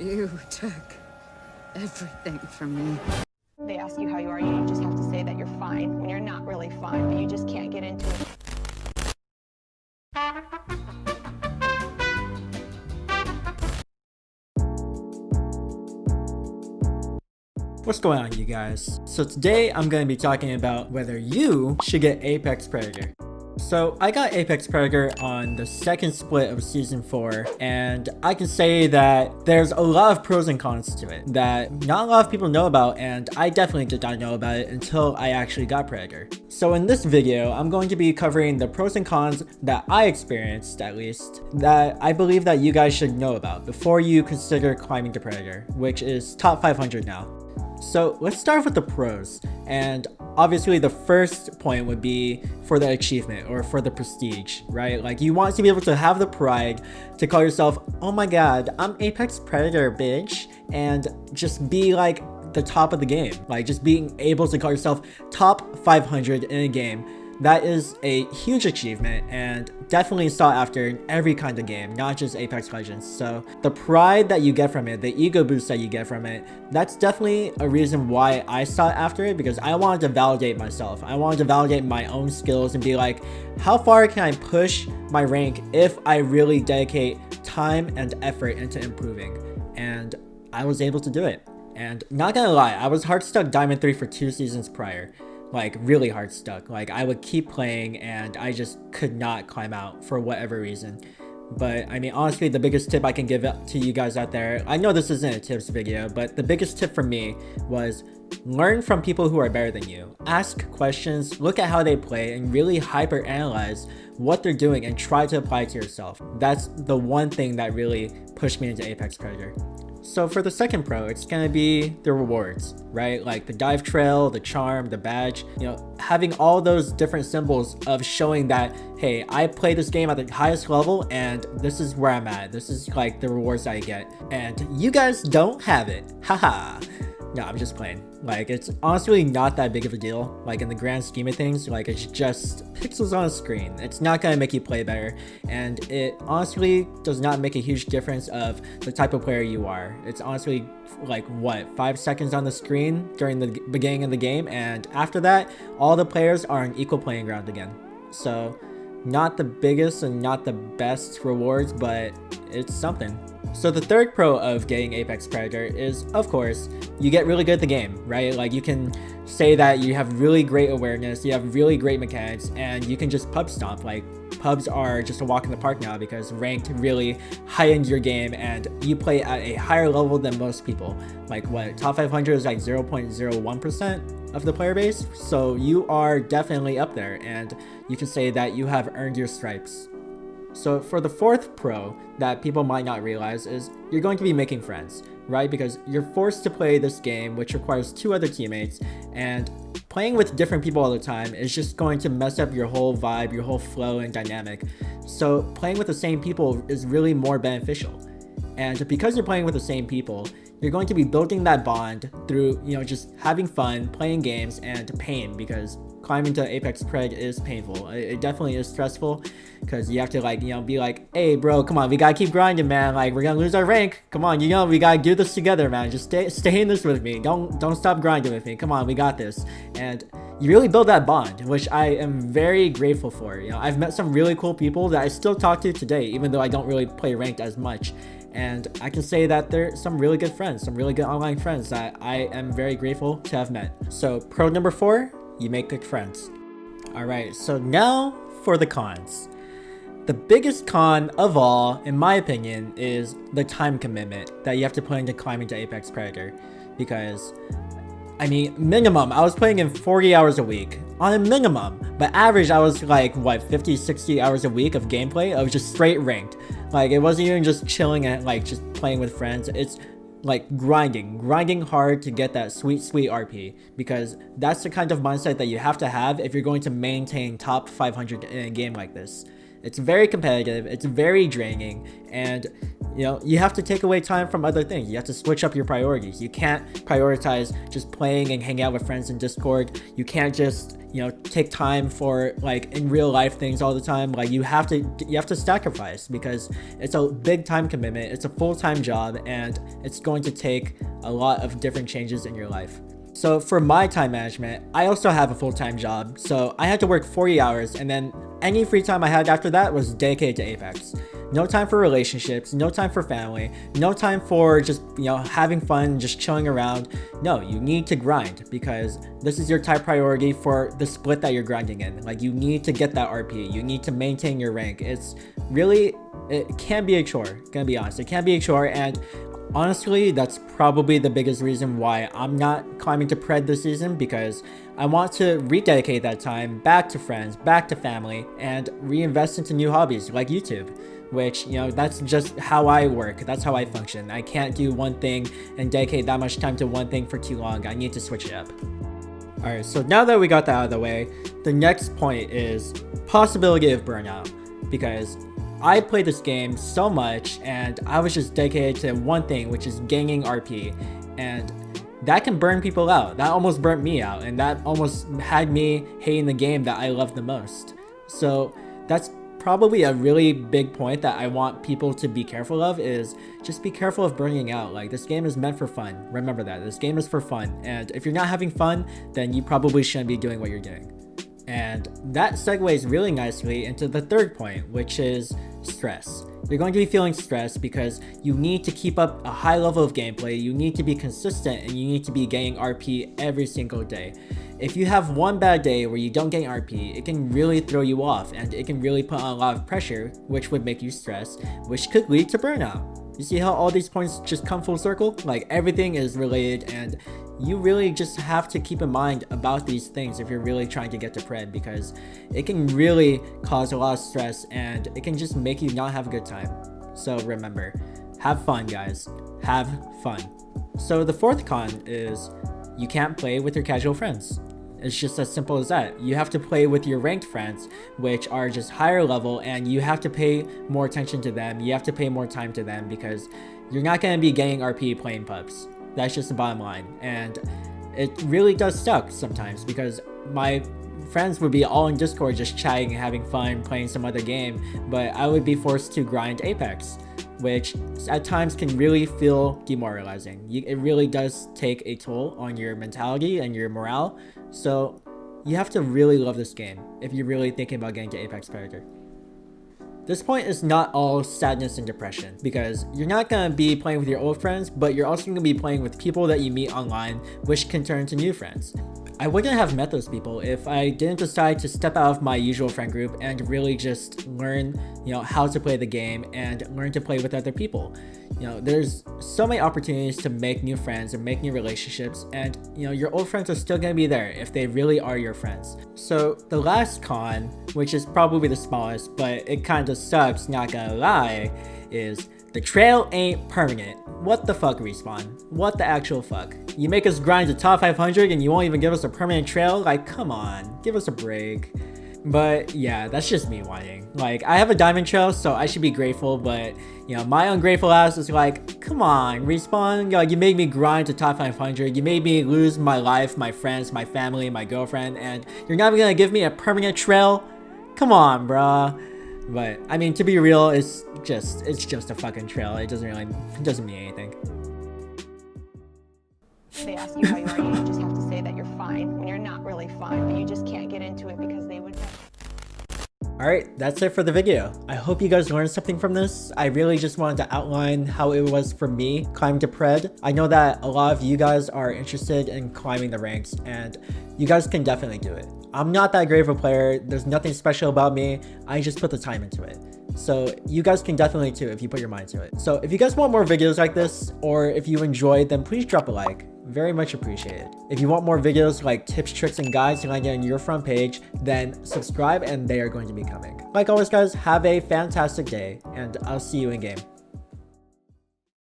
You took everything from me. They ask you how you are, you just have to say that you're fine when you're not really fine, but you just can't get into it. What's going on, you guys? So today I'm going to be talking about whether you should get Apex Predator. So I got Apex Predator on the second split of season 4, and I can say that there's a lot of pros and cons to it that not a lot of people know about, and I definitely did not know about it until I actually got Predator. So in this video, I'm going to be covering the pros and cons that I experienced, at least, that I believe that you guys should know about before you consider climbing to Predator, which is top 500 now. So let's start with the pros, and obviously the first point would be for the achievement or for the prestige, right? Like, you want to be able to have the pride to call yourself, oh my god, I'm Apex Predator, bitch, and just be like the top of the game. Like, just being able to call yourself top 500 in a game. That is a huge achievement and definitely sought after in every kind of game, not just Apex Legends. So the pride that you get from it, the ego boost that you get from it, that's definitely a reason why I sought after it, because I wanted to validate myself. I wanted to validate my own skills and be like, how far can I push my rank if I really dedicate time and effort into improving? And I was able to do it. And not gonna lie, I was hard stuck Diamond 3 for 2 seasons prior. Like, really hard stuck. Like, I would keep playing and I just could not climb out for whatever reason. But I mean, honestly, the biggest tip I can give to you guys out there, I know this isn't a tips video, but the biggest tip for me was learn from people who are better than you. Ask questions, look at how they play, and really hyper analyze what they're doing and try to apply it to yourself. That's the one thing that really pushed me into Apex Predator. So for the second pro, it's gonna be the rewards, right? Like the dive trail, the charm, the badge, you know, having all those different symbols of showing that, hey, I play this game at the highest level and this is where I'm at. This is like the rewards I get. And you guys don't have it. Haha. No, I'm just playing. Like, it's honestly not that big of a deal. Like, in the grand scheme of things, like, it's just pixels on a screen. It's not gonna make you play better, and it honestly does not make a huge difference of the type of player you are. It's honestly like, what, 5 seconds on the screen during the beginning of the game, and after that, all the players are on equal playing ground again. So, not the biggest and not the best rewards, but it's something. So the third pro of getting Apex Predator is, of course, you get really good at the game, right? Like, you can say that you have really great awareness, you have really great mechanics, and you can just pub stomp. Like, pubs are just a walk in the park now because ranked really heightened your game and you play at a higher level than most people. Like, what, top 500 is like 0.01% of the player base? So you are definitely up there, and you can say that you have earned your stripes. So for the fourth pro that people might not realize is you're going to be making friends, right? Because you're forced to play this game, which requires 2 other teammates, and playing with different people all the time is just going to mess up your whole vibe, your whole flow and dynamic. So playing with the same people is really more beneficial. And because you're playing with the same people, you're going to be building that bond through, you know, just having fun, playing games, and pain, because climbing to Apex Preg is painful. It definitely is stressful because you have to, like, you know, be like, hey bro, come on, we gotta keep grinding, man. Like, we're gonna lose our rank. Come on, you know, we gotta do this together, man. Just stay in this with me. Don't stop grinding with me. Come on, we got this. And you really build that bond, which I am very grateful for. You know, I've met some really cool people that I still talk to today, even though I don't really play ranked as much. And I can say that they're some really good friends, some really good online friends that I am very grateful to have met. So pro number 4, you make good friends. Alright, so now for the cons. The biggest con of all, in my opinion, is the time commitment that you have to put into climbing to Apex Predator. Because, I mean, minimum, I was playing in 40 hours a week. On a minimum. But average, I was like, what, 50, 60 hours a week of gameplay of just straight ranked. Like, it wasn't even just chilling and, like, just playing with friends. It's like grinding hard to get that sweet RP, because that's the kind of mindset that you have to have if you're going to maintain top 500 in a game like this. It's very competitive, it's very draining, and you know, you have to take away time from other things. You have to switch up your priorities. You can't prioritize just playing and hanging out with friends in Discord. You can't just, take time for like in real life things all the time. Like you have to sacrifice because it's a big time commitment. It's a full-time job and it's going to take a lot of different changes in your life. So for my time management, I also have a full-time job, so I had to work 40 hours and then any free time I had after that was dedicated to Apex. No time for relationships, no time for family, no time for just, having fun, just chilling around. No, you need to grind because this is your top priority for the split that you're grinding in. Like you need to get that RP, you need to maintain your rank. It can be a chore, gonna be honest. It can be a chore, and honestly, that's probably the biggest reason why I'm not climbing to Pred this season, because I want to rededicate that time back to friends, back to family, and reinvest into new hobbies like YouTube, which, that's just how I work. That's how I function. I can't do one thing and dedicate that much time to one thing for too long. I need to switch it up. Alright, so now that we got that out of the way, the next point is possibility of burnout, because I played this game so much and I was just dedicated to one thing, which is gaining RP, and that can burn people out. That almost burnt me out, and that almost had me hating the game that I love the most. So that's probably a really big point that I want people to be careful of, is just be careful of burning out. Like, this game is meant for fun. Remember that. This game is for fun, and if you're not having fun, then you probably shouldn't be doing what you're doing. And that segues really nicely into the third point, which is stress. You're going to be feeling stressed because you need to keep up a high level of gameplay, you need to be consistent, and you need to be getting RP every single day. If you have one bad day where you don't get RP, it can really throw you off, and it can really put on a lot of pressure, which would make you stressed, which could lead to burnout. You see how all these points just come full circle? Like, everything is related, and you really just have to keep in mind about these things if you're really trying to get to Pred, because it can really cause a lot of stress and it can just make you not have a good time. So remember, have fun, guys. Have fun. So the fourth con is you can't play with your casual friends. It's just as simple as that. You have to play with your ranked friends, which are just higher level, and you have to pay more attention to them. You have to pay more time to them because you're not going to be getting RP playing pubs. That's just the bottom line. And it really does suck sometimes because my friends would be all in Discord just chatting and having fun playing some other game, but I would be forced to grind Apex, which at times can really feel demoralizing. It really does take a toll on your mentality and your morale. So you have to really love this game if you're really thinking about getting to Apex Predator. This point is not all sadness and depression, because you're not going to be playing with your old friends, but you're also going to be playing with people that you meet online, which can turn into new friends. I wouldn't have met those people if I didn't decide to step out of my usual friend group and really just learn, how to play the game and learn to play with other people. There's so many opportunities to make new friends and make new relationships, and your old friends are still going to be there if they really are your friends. So the last con, which is probably the smallest, but it kind of sucks, not gonna lie, is the trail ain't permanent. What the fuck, Respawn? What the actual fuck? You make us grind to top 500 and you won't even give us a permanent trail? Like, come on, give us a break. But yeah, that's just me whining. Like, I have a diamond trail, so I should be grateful, but my ungrateful ass is like, come on, Respawn, you made me grind to top 500, you made me lose my life, my friends, my family, my girlfriend, and you're not even gonna give me a permanent trail? Come on, bruh. But I mean, to be real, it's just a fucking trail. It doesn't mean anything. They ask you how you are, you just have to say that you're fine when you're not really fine, but you just can't get into it because they would know. Alright, that's it for the video. I hope you guys learned something from this. I really just wanted to outline how it was for me climbing to Pred. I know that a lot of you guys are interested in climbing the ranks, and you guys can definitely do it. I'm not that great of a player. There's nothing special about me. I just put the time into it. So you guys can definitely too if you put your mind to it. So if you guys want more videos like this, or if you enjoyed, then please drop a like. Very much appreciated. If you want more videos like tips, tricks, and guides to land on your front page, then subscribe and they are going to be coming. Like always, guys, have a fantastic day, and I'll see you in game.